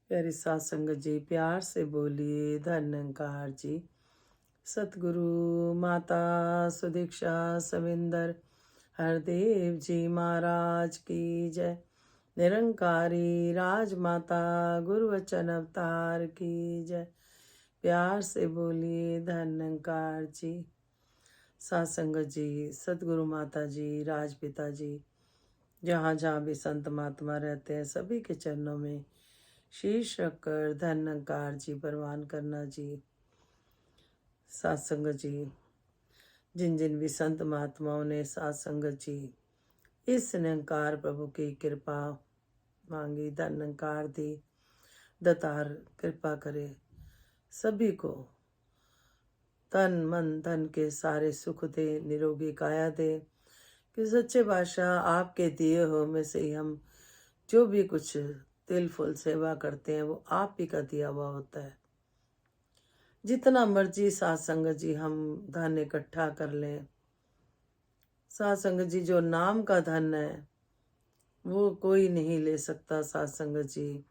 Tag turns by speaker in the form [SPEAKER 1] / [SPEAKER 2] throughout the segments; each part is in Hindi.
[SPEAKER 1] प्यारी सात संगत जी, प्यार से बोलिए धन निरंकार जी। सतगुरु माता सुदीक्षा सविंदर हरदेव जी महाराज की जय। निरंकारी राजमाता गुरु वचन अवतार की जय। प्यार से बोलिए धन निरंकार जी। सात संगत जी, सतगुरु माता जी, राजपिता जी, जहाँ जहाँ भी संत महात्मा रहते हैं सभी के चरणों में शीश रखकर धन निरंकार जी परवान करना जी। सात संगत जी, जिन जिन भी संत महात्माओं ने सात संगत जी इस निरंकार प्रभु की कृपा मांगी, धन निरंकार दी, दतार कृपा करे सभी को तन मन धन के सारे सुख दे, निरोगी काया दे, कि सच्चे बादशाह आपके दिए हो में से ही हम जो भी कुछ तिल फुल सेवा करते हैं वो आप ही का दिया हुआ होता है। जितना मर्जी सात संगत जी हम धन इकट्ठा कर लें, सात संगत जी जो नाम का धन है वो कोई नहीं ले सकता। सात संगत जी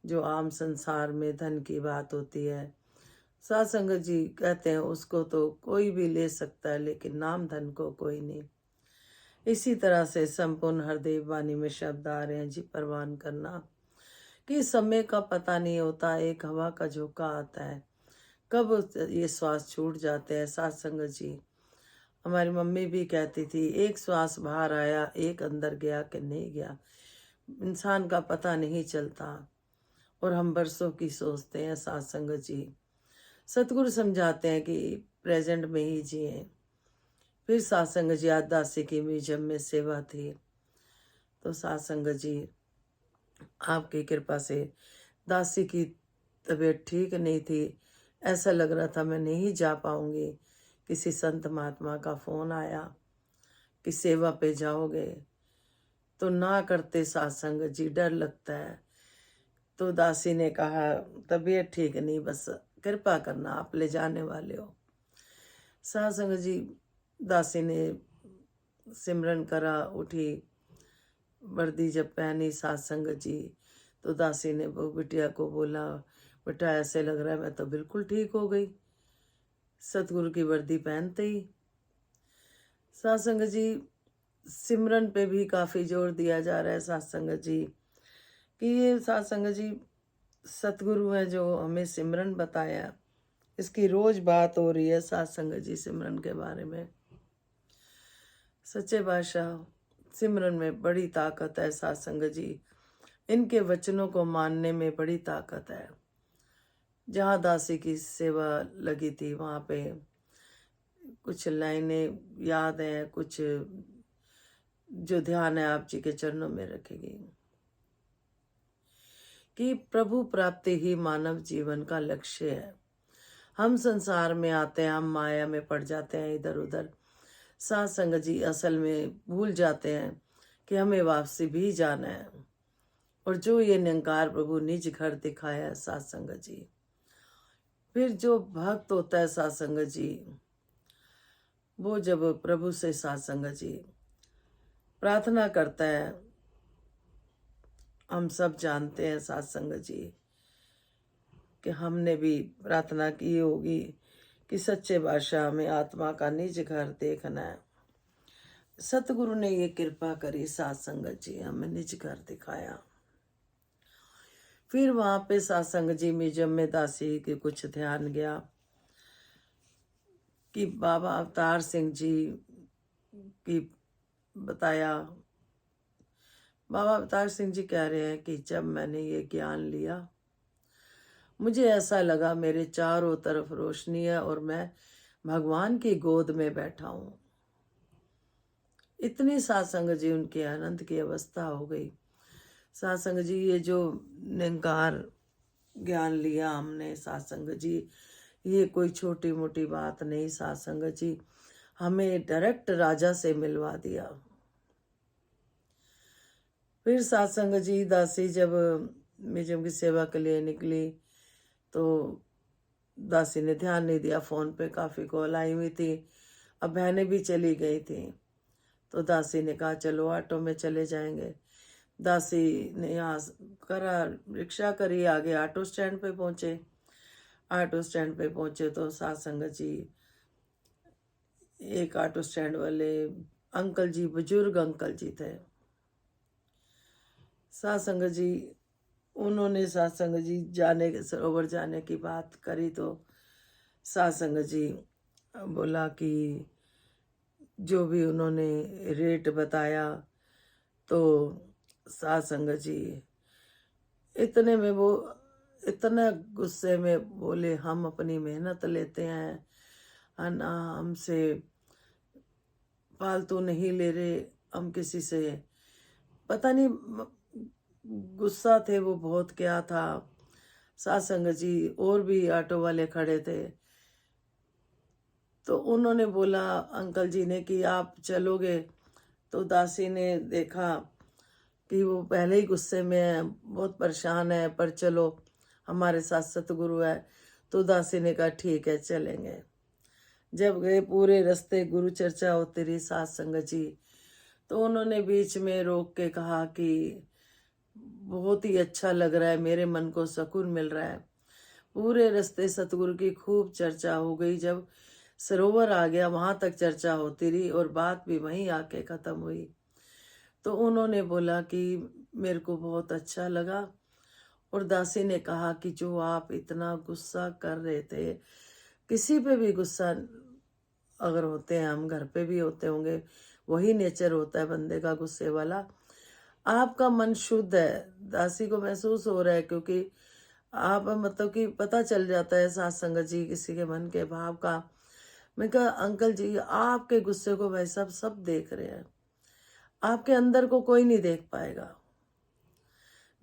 [SPEAKER 1] जो आम संसार में धन की बात होती है, सात संगत जी कहते हैं उसको तो कोई भी ले सकता है, लेकिन नाम धन को कोई नहीं। इसी तरह से संपूर्ण हरदेव वाणी में शब्द आ रहे हैं जी, परवान करना कि समय का पता नहीं होता, एक हवा का झोंका आता है, कब ये श्वास छूट जाते हैं। सात संगत जी हमारी मम्मी भी कहती थी, एक श्वास बाहर आया, एक अंदर गया कि नहीं गया, इंसान का पता नहीं चलता और हम बरसों की सोचते हैं। सात संगत जी सतगुरु समझाते हैं कि प्रेजेंट में ही जिए। फिर सात संगत जी आज दासी की म्यूजियम में सेवा थी, तो सात संगत जी आपकी कृपा से दासी की तबीयत ठीक नहीं थी, ऐसा लग रहा था मैं नहीं जा पाऊंगी। किसी संत महात्मा का फोन आया कि सेवा पे जाओगे, तो ना करते सात संगत जी, डर लगता है। तो दासी ने कहा तबीयत ठीक नहीं, बस कृपा करना, आप ले जाने वाले हो। सात संगत जी दासी ने सिमरन करा, उठी, वर्दी जब पहनी सात संगत जी, तो दासी ने वो बिटिया को बोला, बेटा ऐसे लग रहा है मैं तो बिल्कुल ठीक हो गई सतगुरु की वर्दी पहनते ही। सात संगत जी सिमरन पे भी काफी जोर दिया जा रहा है सात संगत जी कि ये सात संगत जी सतगुरु है जो हमें सिमरन बताया, इसकी रोज बात हो रही है सात संगत जी सिमरन के बारे में। सच्चे बादशाह सिमरन में बड़ी ताकत है सात संगत जी, इनके वचनों को मानने में बड़ी ताकत है। जहाँ दासी की सेवा लगी थी वहाँ पे कुछ लाइनें याद हैं, कुछ जो ध्यान है आप जी के चरणों में रखेगी कि प्रभु प्राप्ति ही मानव जीवन का लक्ष्य है। हम संसार में आते हैं, हम माया में पड़ जाते हैं इधर उधर। सात संगत जी असल में भूल जाते हैं कि हमें वापसी भी जाना है, और जो ये निरंकार प्रभु निज घर दिखाया है सात संगत जी। फिर जो भक्त होता है सात संगत जी, वो जब प्रभु से सात संगत जी प्रार्थना करता है, हम सब जानते हैं सात संगत जी कि हमने भी प्रार्थना की होगी कि सच्चे बादशाह में आत्मा का निज घर देखना है। सतगुरु ने ये कृपा करी, सात संगत जी हमें निज घर दिखाया। फिर वहां पे सात संगत जी म्यूजियम में दासी के कुछ ध्यान गया कि बाबा अवतार सिंह जी की बताया। बाबा अवतार सिंह जी कह रहे हैं कि जब मैंने ये ज्ञान लिया मुझे ऐसा लगा मेरे चारों तरफ रोशनी है और मैं भगवान की गोद में बैठा हूं। इतनी सात संगत जी उनके आनंद की अवस्था हो गई। सात संगत जी ये जो निरंकार ज्ञान लिया हमने सात संगत जी, ये कोई छोटी मोटी बात नहीं। सात संगत जी हमें डायरेक्ट राजा से मिलवा दिया। फिर सात संगत जी दासी जब म्यूजियम की सेवा के लिए निकली तो दासी ने ध्यान नहीं दिया, फोन पे काफी कॉल आई हुई थी, अब बहनें भी चली गई थी। तो दासी ने कहा चलो ऑटो में चले जाएंगे। दासी ने यहाँ करा, रिक्शा करी, आगे ऑटो स्टैंड पे पहुंचे। ऑटो स्टैंड पे पहुंचे तो साथ संगत जी, एक ऑटो स्टैंड वाले अंकल जी, बुजुर्ग अंकल जी थे। साथ संगत जी, उन्होंने साथ संगत जी जाने के, सरोवर जाने की बात करी तो साथ संगत जी बोला कि जो भी उन्होंने रेट बताया, तो साथ संगत जी इतने में वो इतना गुस्से में बोले, हम अपनी मेहनत लेते हैं, ना हमसे फालतू नहीं ले रहे, हम किसी से, पता नहीं गुस्सा थे वो बहुत, क्या था। साथ संगत जी और भी ऑटो वाले खड़े थे, तो उन्होंने बोला अंकल जी ने कि आप चलोगे। तो दासी ने देखा कि वो पहले ही गुस्से में है, बहुत परेशान है, पर चलो हमारे साथ सतगुरु है। तो दासी ने कहा ठीक है चलेंगे। जब गए, पूरे रास्ते गुरु चर्चा होती रही साथ संगत जी। तो उन्होंने बीच में रोक के कहा कि बहुत ही अच्छा लग रहा है, मेरे मन को सुकून मिल रहा है। पूरे रास्ते सतगुरु की खूब चर्चा हो गई। जब सरोवर आ गया, वहां तक चर्चा होती रही और बात भी वहीं आके खत्म हुई। तो उन्होंने बोला कि मेरे को बहुत अच्छा लगा। और दासी ने कहा कि जो आप इतना गुस्सा कर रहे थे, किसी पे भी गुस्सा अगर होते हैं, हम घर पे भी होते होंगे, वही नेचर होता है बंदे का, गुस्से वाला। आपका मन शुद्ध है, दासी को महसूस हो रहा है, क्योंकि आप मतलब कि पता चल जाता है साथ संगत जी किसी के मन के भाव का। मैं कहा अंकल जी, आपके गुस्से को भाई साहब सब देख रहे हैं, आपके अंदर को कोई नहीं देख पाएगा।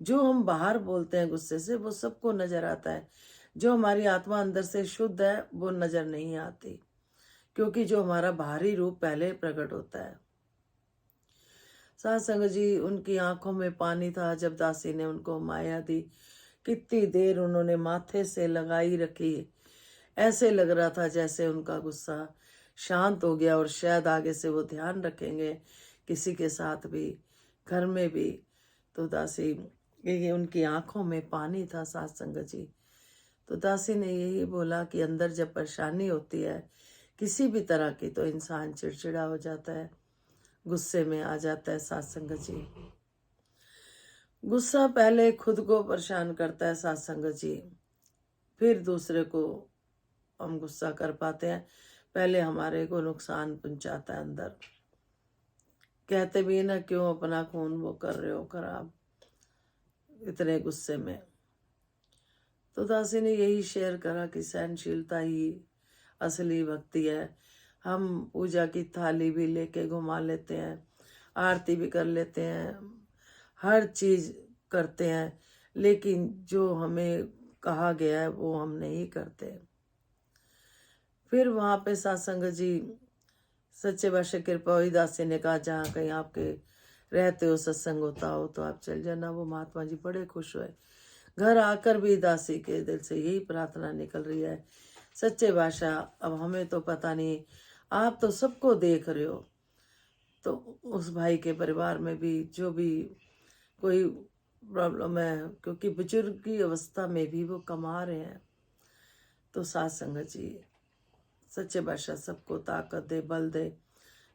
[SPEAKER 1] जो हम बाहर बोलते हैं गुस्से से, वो सबको नजर आता है। जो हमारी आत्मा अंदर से शुद्ध है वो नजर नहीं आती, क्योंकि जो हमारा बाहरी रूप पहले प्रकट होता है। साथ संगत जी, उनकी आंखों में पानी था जब दासी ने उनको माया दी। कितनी देर उन्होंने माथे से लगाई रखी, ऐसे लग रहा था जैसे उनका गुस्सा शांत हो गया और शायद आगे से वो ध्यान रखेंगे किसी के साथ भी, घर में भी। तो दासी, ये उनकी आंखों में पानी था साथ संगत जी। तो दासी ने यही बोला कि अंदर जब परेशानी होती है किसी भी तरह की, तो इंसान चिड़चिड़ा हो जाता है, गुस्से में आ जाता है साथ संगत जी। गुस्सा पहले खुद को परेशान करता है साथ संगत जी, फिर दूसरे को हम गुस्सा कर पाते हैं। पहले हमारे को नुकसान पहुंचाता है अंदर। कहते भी ना, क्यों अपना खून वो कर रहे हो खराब इतने गुस्से में। तो दासी ने यही शेयर करा कि सहनशीलता ही असली भक्ति है। हम पूजा की थाली भी लेके घुमा लेते हैं, आरती भी कर लेते हैं, हर चीज करते हैं, लेकिन जो हमें कहा गया है वो हम नहीं करते। फिर वहां पे सत्संग जी, सच्चे पातशाह कृपा हुई, दासी ने कहा जहाँ कहीं आपके रहते हो सत्संग होता हो तो आप चल जाना। वो महात्मा जी बड़े खुश हुए। घर आकर भी दासी के दिल से यही प्रार्थना निकल रही है, सच्चे पातशाह अब हमें तो पता नहीं, आप तो सबको देख रहे हो। तो उस भाई के परिवार में भी जो भी कोई प्रॉब्लम है, क्योंकि बुजुर्ग की अवस्था में भी वो कमा रहे हैं, तो साथ संगत जी सच्चे पातशाह सबको ताकत दे, बल दे,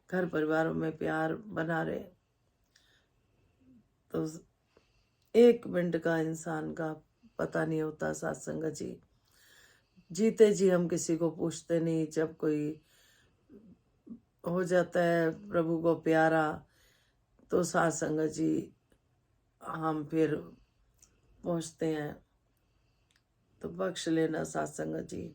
[SPEAKER 1] घर परिवारों में प्यार बना रहे। तो एक मिनट का इंसान का पता नहीं होता साथ संगत जी। जीते जी हम किसी को पूछते नहीं, जब कोई हो जाता है प्रभु को प्यारा तो साथ संगत जी हम फिर पहुंचते हैं। तो बख्श लेना साथ संगत जी।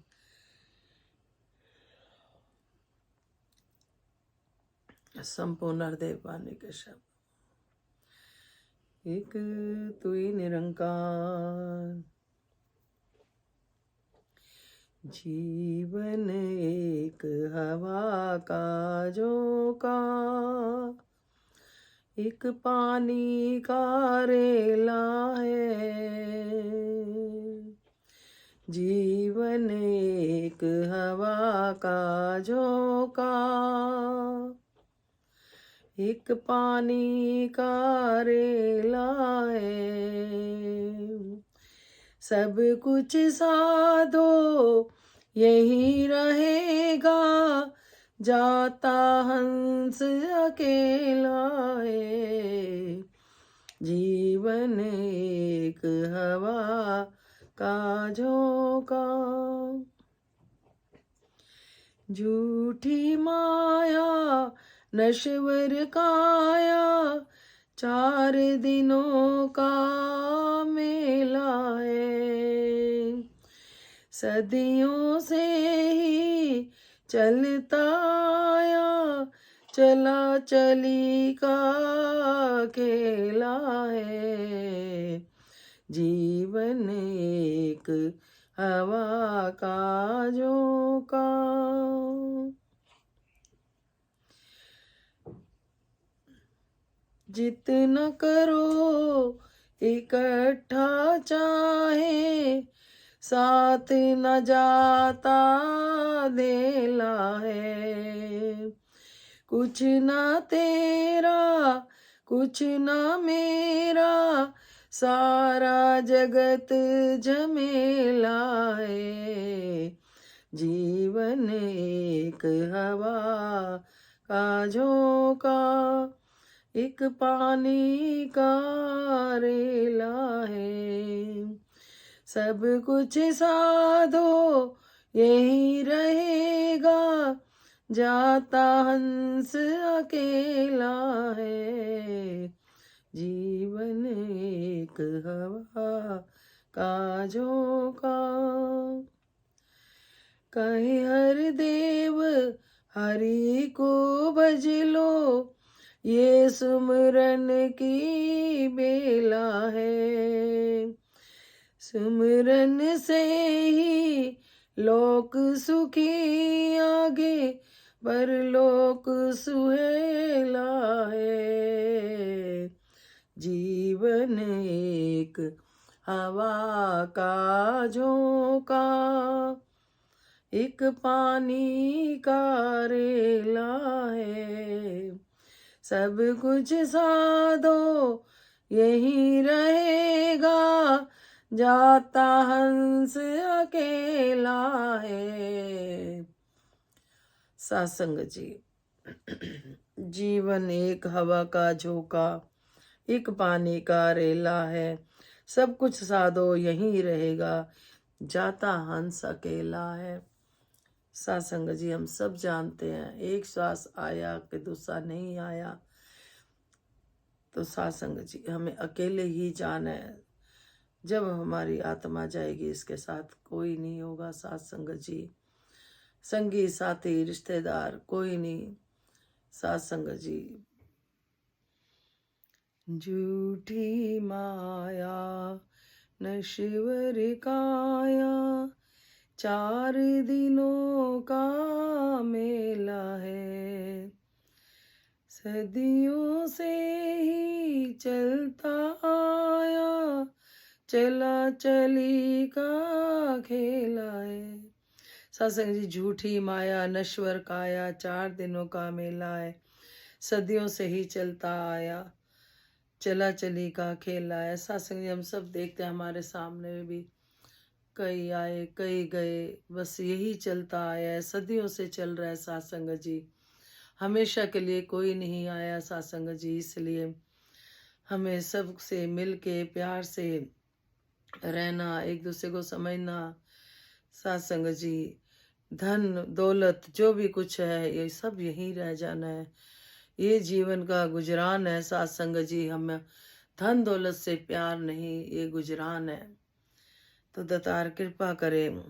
[SPEAKER 1] संपूर्ण हृदय पाने के शब्द। एक तू ही निरंकार, जीवन एक हवा का झोंका, एक पानी का रेला है। जीवन एक हवा का झोंका, एक पानी का रेला है, सब कुछ साधो यही रहेगा, जाता हंस अकेला है। जीवन एक हवा का झोंका, झूठी माया नश्वर काया, 4 दिनों का मेला है। सदियों से ही चलता आया, चला चली का खेला है। जीवन एक हवा का झोंका, जितना करो इकट्ठा चाहे, साथ न जाता देला है। कुछ ना तेरा कुछ ना मेरा, सारा जगत झमेला है। जीवन एक हवा का झोंका, एक पानी का रेला है। सब कुछ साधो यही रहेगा, जाता हंस अकेला है। जीवन एक हवा का झोंका, कहे हर देव हरि को भज लो, ये सुमरन की बेला है। सुमरन से ही लोक सुखी, आगे परलोक सुहेला है। जीवन एक हवा का झोंका, एक पानी का रेला है। सब कुछ साधो यही रहेगा, जाता हंस अकेला है। सत्संग जी, जीवन एक हवा का झोंका, एक पानी का रेला है। सब कुछ साधो यही रहेगा, जाता हंस अकेला है। सत्संग जी, हम सब जानते हैं एक श्वास आया कि दूसरा नहीं आया, तो सत्संग जी हमें अकेले ही जाना है। जब हमारी आत्मा जाएगी इसके साथ कोई नहीं होगा। सत्संग जी, संगी साथी रिश्तेदार कोई नहीं। सत्संग जी, झूठी माया नश्वर काया, 4 दिनों का मेला है। सदियों से ही चलता आया, चला चली का खेला है। सत्संग जी, झूठी माया नश्वर काया, 4 दिनों का मेला है। सदियों से ही चलता आया, चला चली का खेला है। सत्संग जी, हम सब देखते हैं, हमारे सामने भी कई आए कई गए, बस यही चलता आया है, सदियों से चल रहा है। सत्संग जी, हमेशा के लिए कोई नहीं आया। सत्संग जी, इसलिए हमें सबसे मिल के प्यार से रहना, एक दूसरे को समझना। सत्संग जी, धन दौलत जो भी कुछ है ये सब यहीं रह जाना है, ये जीवन का गुजरान है। सत्संग जी, हमें धन दौलत से प्यार नहीं, ये गुजरान है। तो दातार कृपा करे,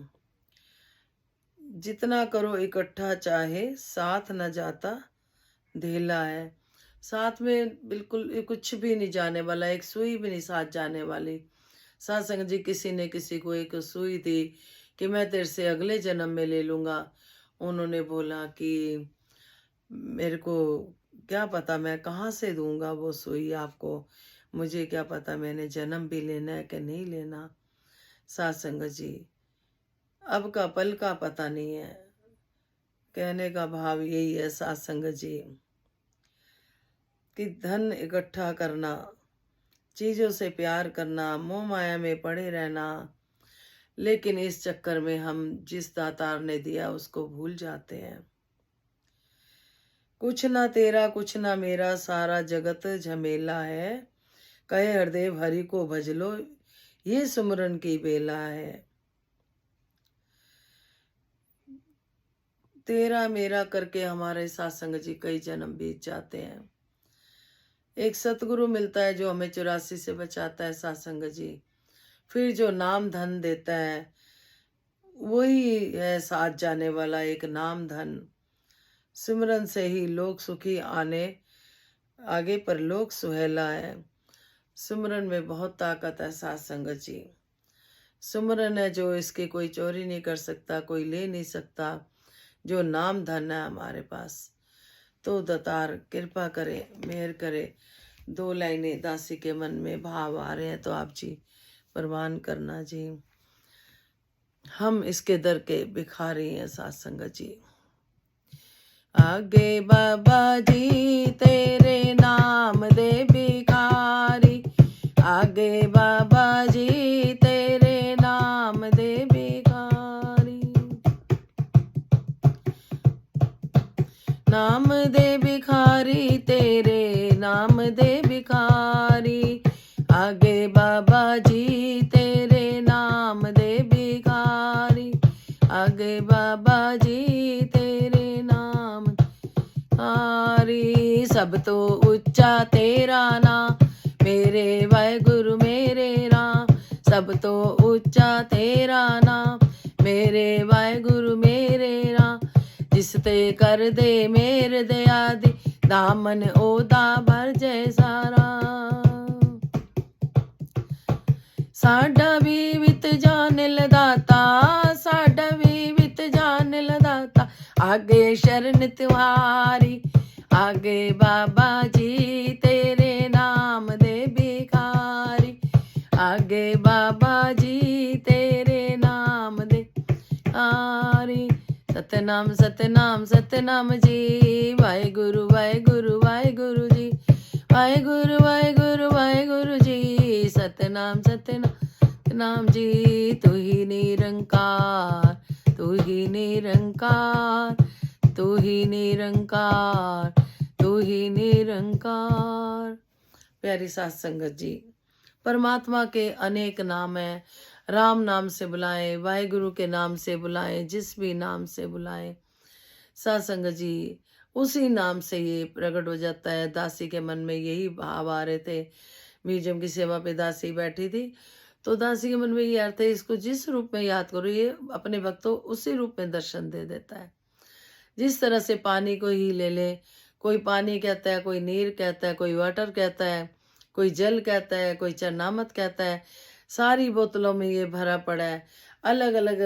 [SPEAKER 1] जितना करो इकट्ठा चाहे, साथ न जाता धेला है। साथ में बिल्कुल कुछ भी नहीं जाने वाला, एक सुई भी नहीं साथ जाने वाली। सत्संग जी, किसी ने किसी को एक सुई दी कि मैं तेरे से अगले जन्म में ले लूँगा। उन्होंने बोला कि मेरे को क्या पता, मैं कहाँ से दूंगा वो सुई आपको, मुझे क्या पता मैंने जन्म भी लेना है कि नहीं लेना। सत्संग जी, अब का पल का पता नहीं है, कहने का भाव यही है। सत्संग जी, कि धन इकट्ठा करना, चीज़ों से प्यार करना, मोह माया में पड़े रहना, लेकिन इस चक्कर में हम जिस दातार ने दिया उसको भूल जाते हैं। कुछ ना तेरा कुछ ना मेरा, सारा जगत झमेला है, कहे हरदेव हरि को भज लो, ये सुमरन की बेला है। तेरा मेरा करके हमारे सत्संग जी कई जन्म बीत जाते हैं। एक सतगुरु मिलता है जो हमें 84 से बचाता है सत्संग जी। फिर जो नाम धन देता है वही है साथ जाने वाला एक नाम धन। सिमरन से ही लोग सुखी आने आगे पर लोग सुहेला है। सिमरन में बहुत ताकत है सत्संग जी। सिमरन है जो इसकी कोई चोरी नहीं कर सकता, कोई ले नहीं सकता, जो नाम धन है हमारे पास। तो दातार कृपा करे, मेहर करे। 2 लाइनें दासी के मन में भाव आ रहे हैं तो आप जी प्रवान करना जी। हम इसके दर के भिखारी हैं सत्संग जी। आगे बाबा जी तेरे नाम दे भिखारी, आगे बाबा जी तेरे नाम दे भिखारी, नाम दे भिखारी तेरे नाम दे भिखारी, आगे बाबा जी तेरे नाम दे भिखारी, आगे बाबा जी तेरे नाम हारी। सब तो ऊंचा तेरा नाम मेरे वाहेगुरु मेरे राम, सब तो ऊंचा तेरा नाम मेरे वाहेगुरु मेरे राम, जिस ते कर दे मेर दया दी, दामन ओदा भर जय सारा। साडा भी वित जान लदाता, साडा भी वित जान लदाता, आगे शरण तुम्हारी, आगे बाबा जी तेरे नाम दे भिखारी, आगे बाबा जी तेरे नाम दे भिखारी। सतनाम सतनाम सतनाम जी, वाहेगुरु वाहेगुरु वाहेगुरु जी, वाहेगुरु वाहेगुरु वाहेगुरु जी, सतनाम सतनाम सतनाम जी। तू ही निरंकार, तू ही निरंकार, तू ही निरंकार, तू ही निरंकार। प्यारी साथ संगत जी, परमात्मा के अनेक नाम हैं। राम नाम से बुलाएं, वाहेगुरु के नाम से बुलाएं, जिस भी नाम से बुलाएं सत्संग जी, उसी नाम से ये प्रकट हो जाता है। दासी के मन में यही भाव आ रहे थे। म्यूजियम की सेवा पे दासी बैठी थी तो दासी के मन में ये अर्थ है, इसको जिस रूप में याद करो ये अपने भक्तों उसी रूप में दर्शन दे देता है। जिस तरह से पानी को ही ले ले, कोई पानी कहता है, कोई नीर कहता है, कोई वाटर कहता है, कोई जल कहता है, कोई चरनामत कहता है, सारी बोतलों में ये भरा पड़ा है। अलग अलग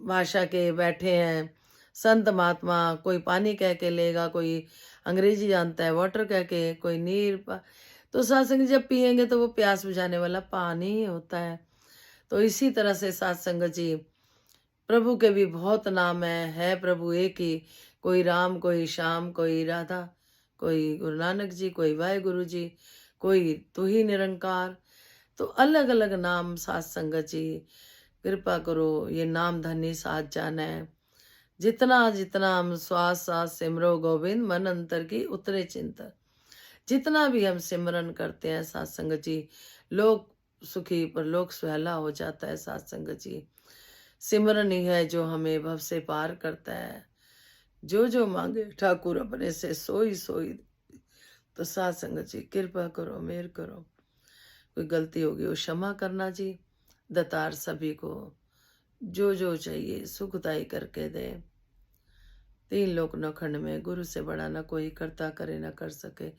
[SPEAKER 1] भाषा के बैठे हैं संत महात्मा, कोई पानी कह के लेगा, कोई अंग्रेजी जानता है वाटर कह के, कोई नीर तो सत्संग जब पिएंगे तो वो प्यास बुझाने वाला पानी ही होता है। तो इसी तरह से सत्संग जी, प्रभु के भी बहुत नाम है प्रभु एक ही, कोई राम, कोई श्याम, कोई राधा, कोई गुरु नानक जी, कोई वाहेगुरु जी, कोई तू ही निरंकार। तो अलग अलग नाम साथ संगत जी कृपा करो, ये नाम धनी साथ जाना है। जितना जितना हम श्वास सांस सिमरो गोविंद, मन अंतर की उतरे चिंता। जितना भी हम सिमरन करते हैं साथ संगत जी, लोक सुखी पर लोक सुहेला हो जाता है साथ संगत जी। सिमरन ही है जो हमें भव से पार करता है। जो जो मांगे ठाकुर अपने से सोई सोई। तो साथ संगत जी कृपा करो, मेहर करो। कोई गलती होगी वो क्षमा करना जी। दतार सभी को जो जो चाहिए सुखदाई करके दे। 3 लोक नौखंड में गुरु से बड़ा न कोई करता करे न कर सके।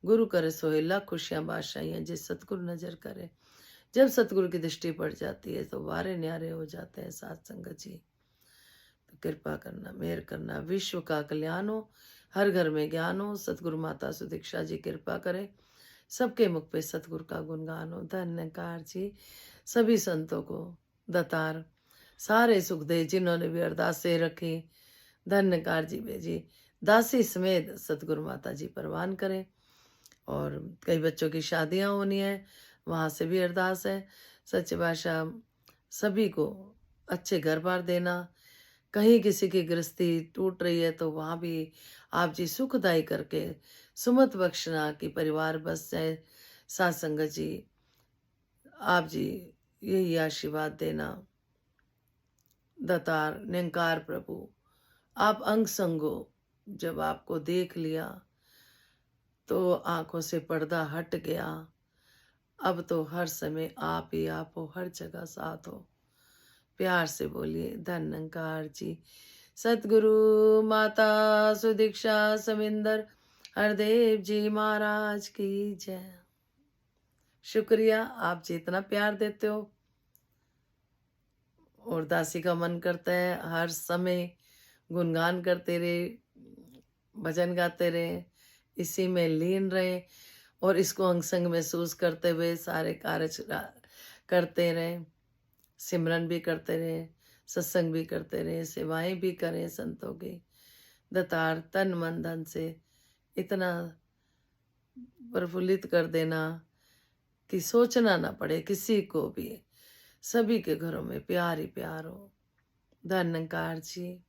[SPEAKER 1] गुरु करे सोहे लाख खुशियां बादशाहियां, जिस सतगुरु नजर करे। जब सतगुरु की दृष्टि पड़ जाती है तो वारे न्यारे हो जाते हैं साथ संगत जी। तो कृपा करना, मेहर करना, विश्व का कल्याण हो, हर घर में ज्ञान हो। सतगुरु माता सुदीक्षा जी कृपा करे, सबके मुख पे सतगुरु का गुणगान हो। धन्यकार जी सभी संतों को, दतार सारे सुख दे जिन्होंने भी अरदासें रखी। धन्यकार जी बे जी, दासी समेत सतगुरु माता जी परवान करें। और कई बच्चों की शादियां होनी है, वहाँ से भी अरदास है। सच्चे बादशाह सभी को अच्छे घर बार देना। कहीं किसी की गृहस्थी टूट रही है तो वहाँ भी आप जी सुखदाई करके सुमत बख्शना कि परिवार बस जाए। साथ संगत जी आप जी यही आशीर्वाद देना। दातार निरंकार प्रभु आप अंग संगो, जब आपको देख लिया तो आंखों से पर्दा हट गया। अब तो हर समय आप ही आप हो, हर जगह साथ हो। प्यार से बोलिए धन निरंकार जी। सतगुरु माता सुदीक्षा सविंदर हरदेव जी महाराज की जय। शुक्रिया, आप जितना प्यार देते हो। और दासी का मन करता है हर समय गुणगान करते रहे, भजन गाते रहे, इसी में लीन रहे और इसको अंग संग महसूस करते हुए सारे कार्य करते रहे। सिमरन भी करते रहे, सत्संग भी करते रहे, सेवाएं भी करें संतों की। दतार तन मन धन से इतना प्रफुल्लित कर देना कि सोचना ना पड़े किसी को भी। सभी के घरों में प्यार ही प्यार हो। धन निरंकार जी।